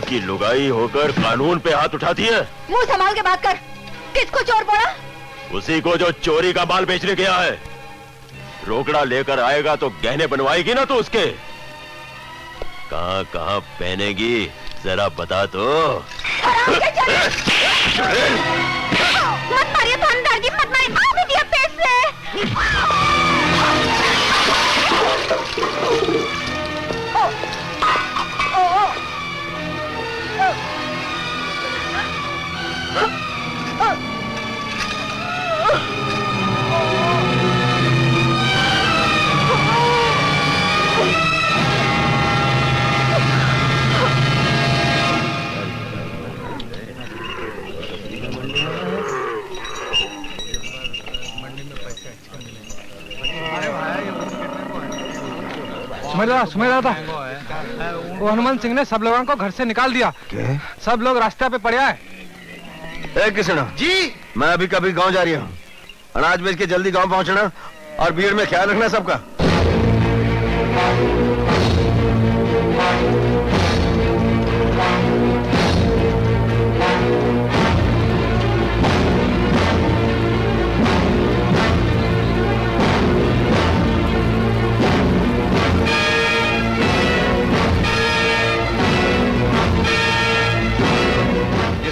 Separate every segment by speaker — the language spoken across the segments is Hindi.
Speaker 1: की लुगाई होकर कानून पे हाथ उठाती है।
Speaker 2: मुंह संभाल के बात कर। किसको चोर बोला?
Speaker 1: उसी को जो चोरी का माल बेचने गया है। रोकड़ा लेकर आएगा तो गहने बनवाएगी ना तो उसके। कहां कहां पहनेगी जरा बता तो।
Speaker 2: मत मारिए थानेदार जी, मत मारिए। आ भी दिया पेट से।
Speaker 3: सुमेरा था। वो हनुमान सिंह ने सब लोगों को घर से निकाल दिया।
Speaker 4: क्या?
Speaker 3: सब लोग रास्ते पे पड़े हैं।
Speaker 4: किशन
Speaker 3: जी,
Speaker 4: मैं अभी कभी गांव जा रही हूँ। अनाज बेच के जल्दी गांव पहुंचना और भीड़ में ख्याल रखना सबका।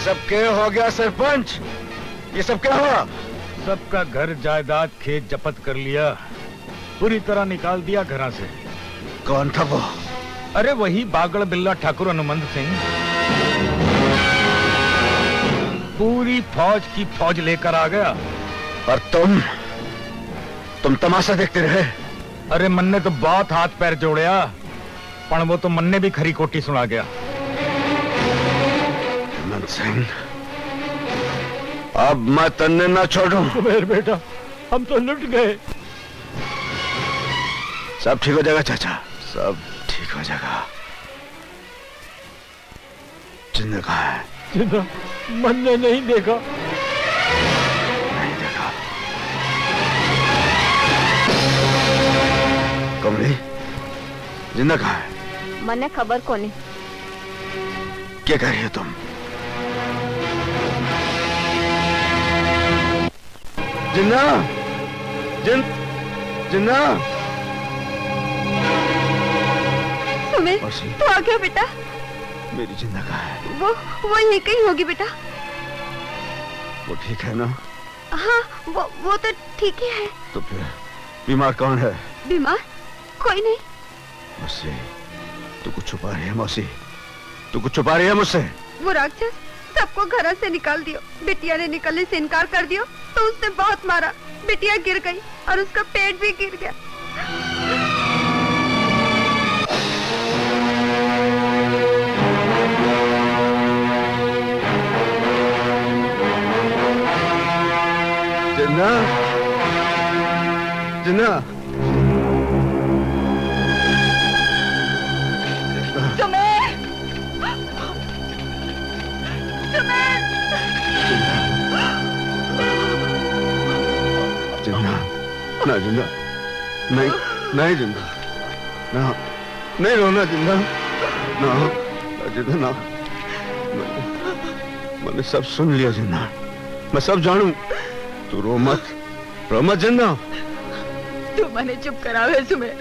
Speaker 4: सब क्या हो गया सरपंच? ये सब क्या हुआ?
Speaker 5: सबका घर जायदाद खेत जब्त कर लिया, पूरी तरह निकाल दिया घरा से।
Speaker 4: कौन था वो?
Speaker 5: अरे वही बागड़ बिल्ला ठाकुर हनुमंत सिंह। पूरी फौज की फौज लेकर आ गया।
Speaker 4: और तुम तमाशा देखते रहे?
Speaker 5: अरे मन ने तो बहुत हाथ पैर जोड़या, पर वो तो मन ने भी खरी कोटी सुना गया।
Speaker 4: सिंह, अब मैं तन्ने ना छोड़ूं।
Speaker 5: मेरे बेटा, हम तो लुट गए।
Speaker 4: सब ठीक हो जाएगा चाचा, सब ठीक हो जाएगा। जिंदा कहाँ है?
Speaker 5: जिंदा मन ने नहीं देखा।
Speaker 4: नहीं देखा। कमली, जिंदा कहाँ है?
Speaker 2: मने खबर कोनी।
Speaker 4: क्या कह रही हो तुम? जिन्ना, जिन्ना।
Speaker 2: सुमित, तू आ गया बेटा।
Speaker 4: मेरी जिंदा कहाँ है?
Speaker 2: वो यहीं कहीं होगी बेटा।
Speaker 4: वो ठीक है ना?
Speaker 2: हाँ, वो तो ठीक ही है।
Speaker 4: तो फिर बीमार कौन है?
Speaker 2: बीमार? कोई नहीं।
Speaker 4: मुझसे तू कुछ छुपा रही है मौसी? तू कुछ छुपा रही है मुझसे?
Speaker 2: वो राक्षस सबको घर से निकाल दियो। बिटिया ने निकलने से इनकार कर दियो तो उसने बहुत मारा। बिटिया गिर गई और उसका पेट भी गिर गया।
Speaker 4: जिन्ना, जिन्ना। ना जिंदा, नहीं जिंदा, ना नहीं रोना जिंदा, ना जिंदा ना। मैंने सब सुन लिया जिंदा, मैं सब जानू। तू रो मत जिंदा।
Speaker 2: तू मने चुप करावे सुमे,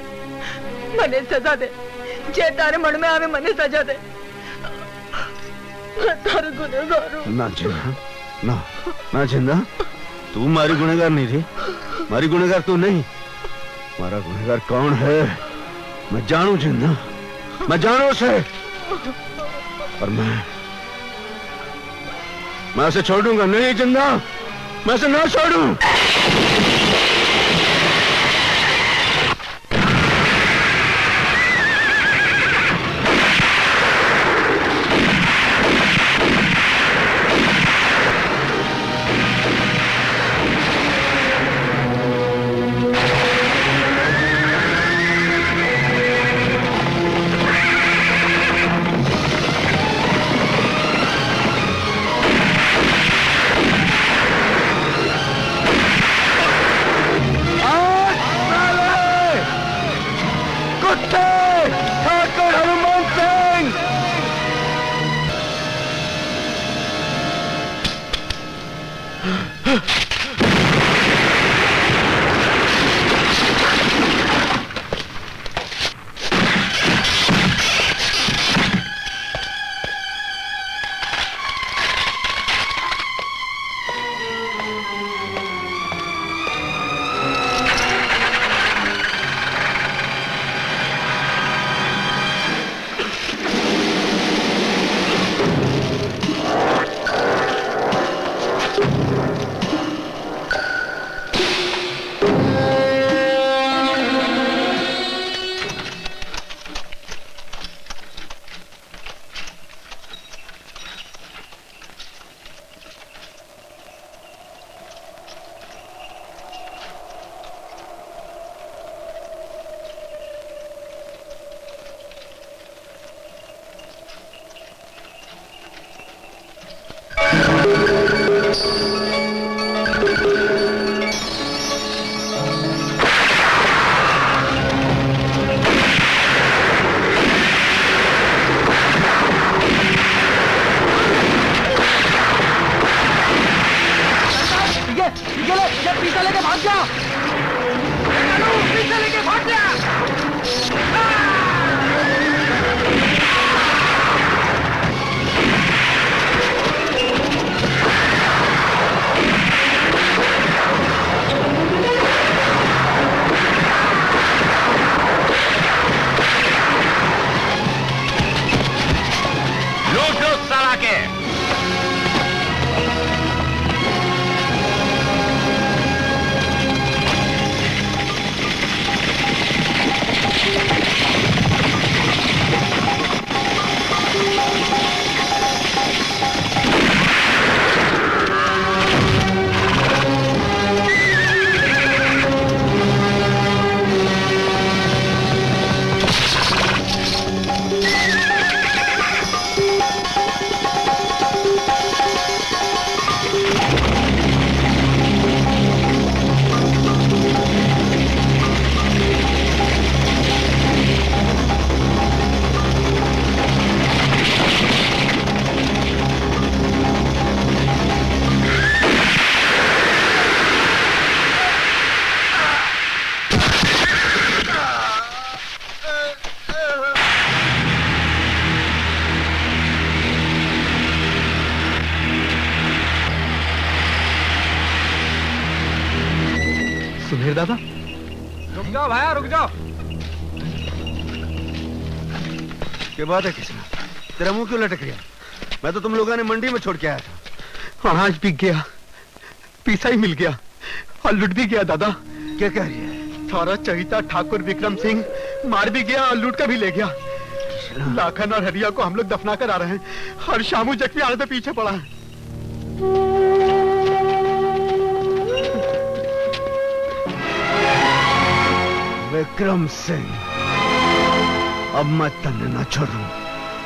Speaker 2: मने सजा दे। जे तारे मन में आवे मने सजा दे। तारे गुनहगार हूं।
Speaker 4: ना जिंदा, ना जिंदा। तू मारी गुनहगार नहीं थी, मारी गुनहगार तू नहीं। मारा गुनहगार कौन है मैं जानू जिंदा, मैं जानू उसे। और मैं उसे छोड़ूंगा नहीं जिंदा, मैं उसे ना छोड़ूं।
Speaker 3: रुक जाओ भाया, रुक जाओ।
Speaker 4: क्या बात है कृष्णा, तेरा मुंह क्यों लटक गया? मैं तो तुम लोगों ने मंडी में छोड़ के आया था।
Speaker 6: अनाज बिक गया, पीसा ही मिल गया और लुट भी गया दादा।
Speaker 4: क्या कह रही है?
Speaker 6: सारा चहिता ठाकुर विक्रम सिंह मार भी गया और लूट कर भी ले गया। लाखन और हरिया को हम लोग दफना कर आ रहे हैं और शामू जख्मी आने से पीछे पड़ा है।
Speaker 4: विक्रम सिंह, अब मैं तन्ने ना छोड़ूं,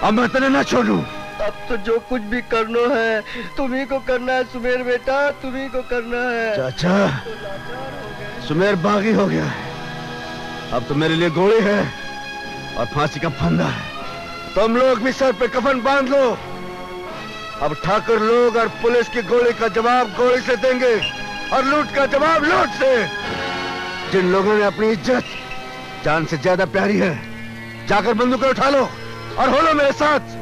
Speaker 4: अब मैं तन्ने ना छोड़ूं।
Speaker 7: अब तो जो कुछ भी करना है तुम्ही को करना है सुमेर बेटा, तुम्ही को करना है।
Speaker 4: चाचा, सुमेर बागी हो गया है। अब तो मेरे लिए गोली है और फांसी का फंदा है। तुम लोग भी सर पे कफन बांध लो। अब ठाकुर लोग और पुलिस की गोली का जवाब गोली से देंगे और लूट का जवाब लूट से। जिन लोगों ने अपनी इज्जत जान से ज्यादा प्यारी है, जाकर बंदूकें उठा लो और हो लो मेरे साथ।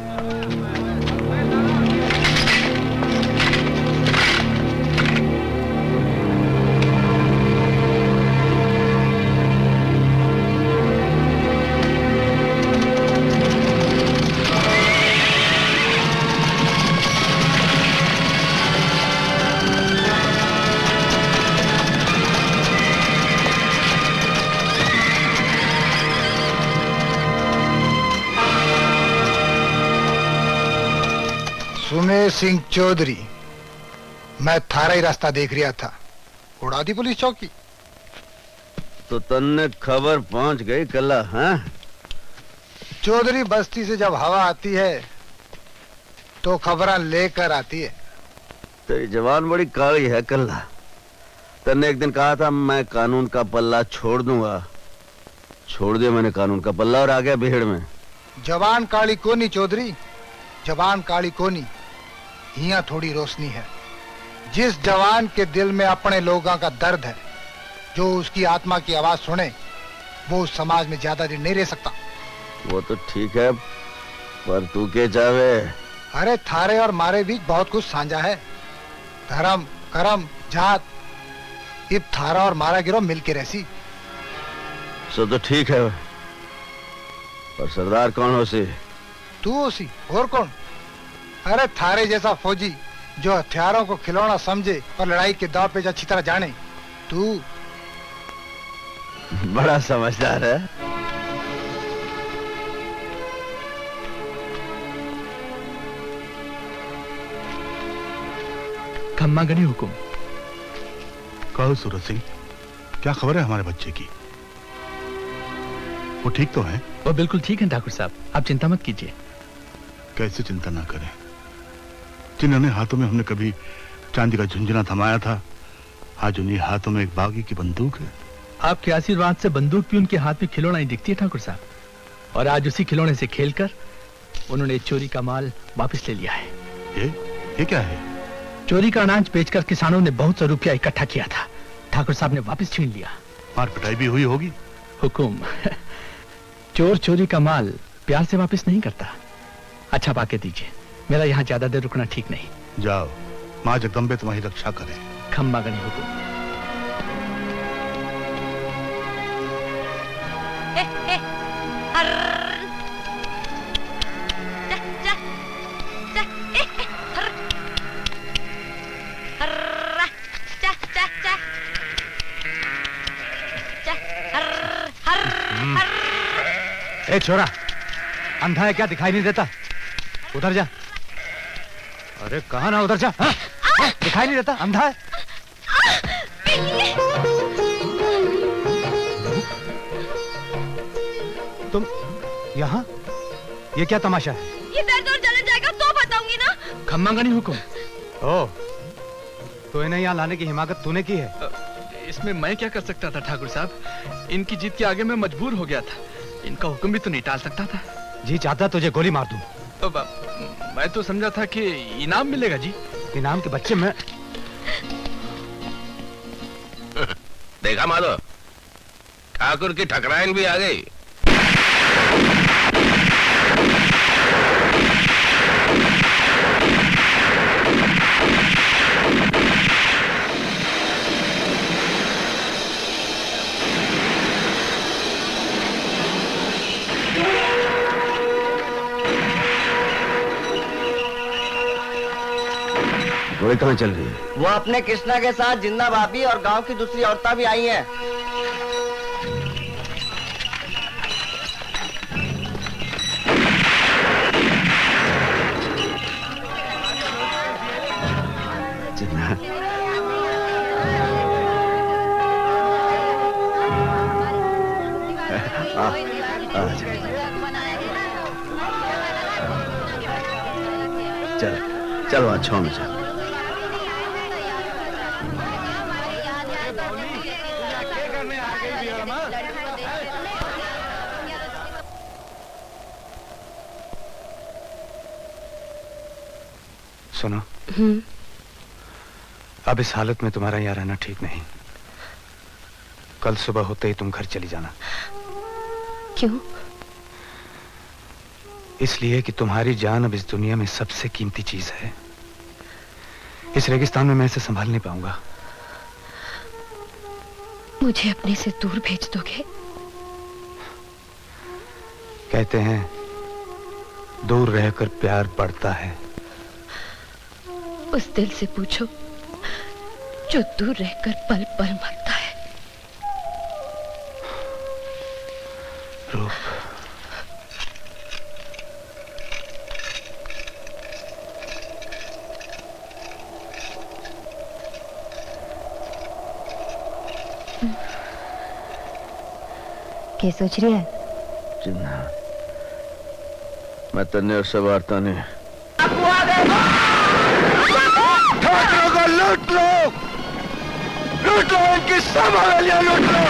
Speaker 8: सुमेर सिंह चौधरी, मैं थारा ही रास्ता देख रहा था, उड़ा दी पुलिस चौकी।
Speaker 4: तो तन्ने खबर पहुंच गई कल्ला? हाँ,
Speaker 8: चौधरी बस्ती से जब हवा आती है तो खबरें लेकर आती है।
Speaker 4: तेरी जवान बड़ी काली है कल्ला। तन्ने एक दिन कहा था मैं कानून का पल्ला छोड़ दूंगा, छोड़ दिया मैंने कानून का पल्ला और आ गया भीड़ में।
Speaker 8: जवान काली कोनी चौधरी, जवान काली कोनी, यहाँ थोड़ी रोशनी है। जिस जवान के दिल में अपने लोगों का दर्द है, जो उसकी आत्मा की आवाज सुने, वो उस समाज में ज्यादा दिन नहीं रह सकता।
Speaker 4: वो तो ठीक है, पर तू क्या चाहे?
Speaker 8: अरे थारे और मारे बीच बहुत कुछ साझा है। धर्म, कर्म, जात, इब थारा और मारा गिरो मिलके रहसी।
Speaker 4: सो तो ठीक है, पर सरदार कौन हो सी?
Speaker 8: तू होसी और कौन? अरे थारे जैसा फौजी जो हथियारों को खिलौना समझे और लड़ाई के दाव पे अच्छी तरह जाने, तू।
Speaker 4: बड़ा समझदार है।
Speaker 9: खम्मा गनी हुकुम।
Speaker 5: कहो सूरज सिंह, क्या खबर है हमारे बच्चे की? वो ठीक तो है?
Speaker 9: वो बिल्कुल ठीक है ठाकुर साहब, आप चिंता मत कीजिए।
Speaker 5: कैसे चिंता ना करें? जिन्होंने हाथों में हमने कभी चांदी का झुंझुना थमाया था, आज उन्हीं हाथों में एक बागी की बंदूक है।
Speaker 9: आपके आशीर्वाद से बंदूक भी उनके हाथ में खिलौना ही दिखती है ठाकुर साहब, और आज उसी खिलौने से खेलकर उन्होंने चोरी का माल वापस ले लिया है।
Speaker 5: ये क्या है?
Speaker 9: चोरी का अनाज बेचकर किसानों ने बहुत सा रुपया इकट्ठा किया था, ठाकुर साहब ने वापस छीन लिया।
Speaker 5: मार पिटाई भी हुई होगी?
Speaker 9: हुकुम, चोर चोरी का माल प्यार से वापस नहीं करता। अच्छा पाके दीजिए, मेरा यहाँ ज्यादा देर रुकना ठीक नहीं।
Speaker 5: जाओ, माँ जगदम्बे तुम्हारी रक्षा करे।
Speaker 9: खम्मा गनी हुकुम।
Speaker 3: ए छोरा, अंधा है क्या, दिखाई नहीं देता? उधर जा। अरे कहाँ ना, उधर जा। हाँ? दिखाई नहीं देता, अंधा है? तुम यहाँ? ये क्या तमाशा है?
Speaker 2: ये दर्द और चला जाएगा तो बताऊंगी ना।
Speaker 9: खम्मा गनी हुकुम।
Speaker 3: ओ, तो इन्हें यहाँ लाने की हिमाकत तूने की है?
Speaker 9: इसमें मैं क्या कर सकता था ठाकुर साहब, इनकी जीत के आगे मैं मजबूर हो गया था। इनका हुक्म भी तो नहीं टाल सकता था।
Speaker 3: जी चाहता तुझे गोली मार दूं।
Speaker 9: तो मैं तो समझा था कि इनाम मिलेगा जी।
Speaker 3: इनाम के बच्चे में
Speaker 1: देखा माधव, ठाकुर की ठकराइन भी आ गई।
Speaker 4: वो कहाँ चल रही है?
Speaker 7: वो अपने कृष्णा के साथ जिंदा भाभी और गांव की दूसरी औरतें भी आई हैं।
Speaker 4: जिन्ना चल चलो अच्छा में चल।
Speaker 3: सुनो, अब इस हालत में तुम्हारा यहाँ रहना ठीक नहीं। कल सुबह होते ही तुम घर चली जाना।
Speaker 2: क्यों?
Speaker 3: इसलिए कि तुम्हारी जान अब इस दुनिया में सबसे कीमती चीज है। इस रेगिस्तान में मैं इसे संभाल नहीं पाऊंगा।
Speaker 2: मुझे अपने से दूर भेज दोगे?
Speaker 3: कहते हैं दूर रहकर प्यार बढ़ता है।
Speaker 2: उस दिल से पूछो जो दूर रहकर पल पल मरता है।
Speaker 3: रूप,
Speaker 2: क्या सोच रही है?
Speaker 4: जिन्ना, मैं तन्ने और सवारता ने ठाकरों को लूट लो, लूट लो, इनकी सब हवेलियां लूट लो।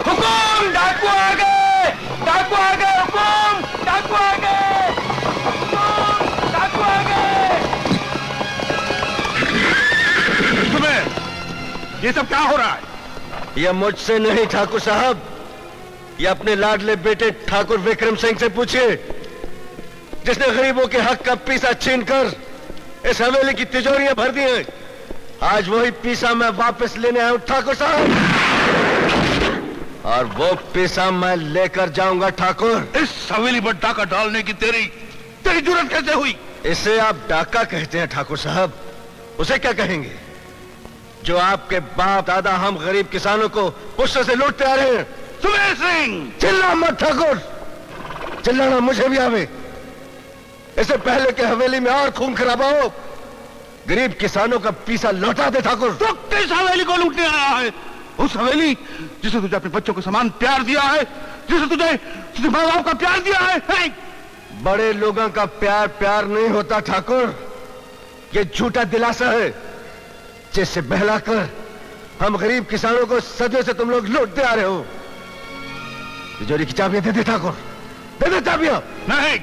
Speaker 7: हुकुम, डाकू आ गए, डाकू आ गए, हुकुम, डाकू आ गए, हुकुम, डाकू आ गए।
Speaker 5: तुम्हें ये सब क्या हो रहा है?
Speaker 4: यह मुझसे नहीं ठाकुर साहब, ये अपने लाडले बेटे ठाकुर विक्रम सिंह से पूछिए, जिसने गरीबों के हक का पीसा छीनकर इस हवेली की तिजोरियां भर दी हैं। आज वही पीसा मैं वापस लेने आया हूं ठाकुर साहब, और वो पीसा मैं लेकर जाऊंगा ठाकुर।
Speaker 5: इस हवेली पर डाका डालने की तेरी जुर्रत कैसे हुई?
Speaker 4: इसे आप डाका कहते हैं ठाकुर साहब, उसे क्या कहेंगे जो आपके बाप दादा हम गरीब किसानों को पुष्ट से लूटते आ रहे हैं।
Speaker 5: सुमेर सिंह,
Speaker 4: चिल्ला मत ठाकुर, चिल्लाना मुझे भी आवे। इससे पहले के हवेली में और खून खराबा हो, गरीब किसानों का पीसा लौटा दे ठाकुर।
Speaker 5: तो किस हवेली को लूटने आया है? उस हवेली जिसे तुझे अपने बच्चों के समान प्यार दिया है, जिसे तुझे माँ बाप का प्यार दिया है। नहीं।
Speaker 4: बड़े लोगों का प्यार प्यार नहीं होता ठाकुर, ये झूठा दिलासा है जिससे बहलाकर हम गरीब किसानों को सदियों से तुम लोग लूटते आ रहे हो। तिजोरी की चाबियां दे दे ठाकुर, दे दे चाबियां।
Speaker 5: नहीं,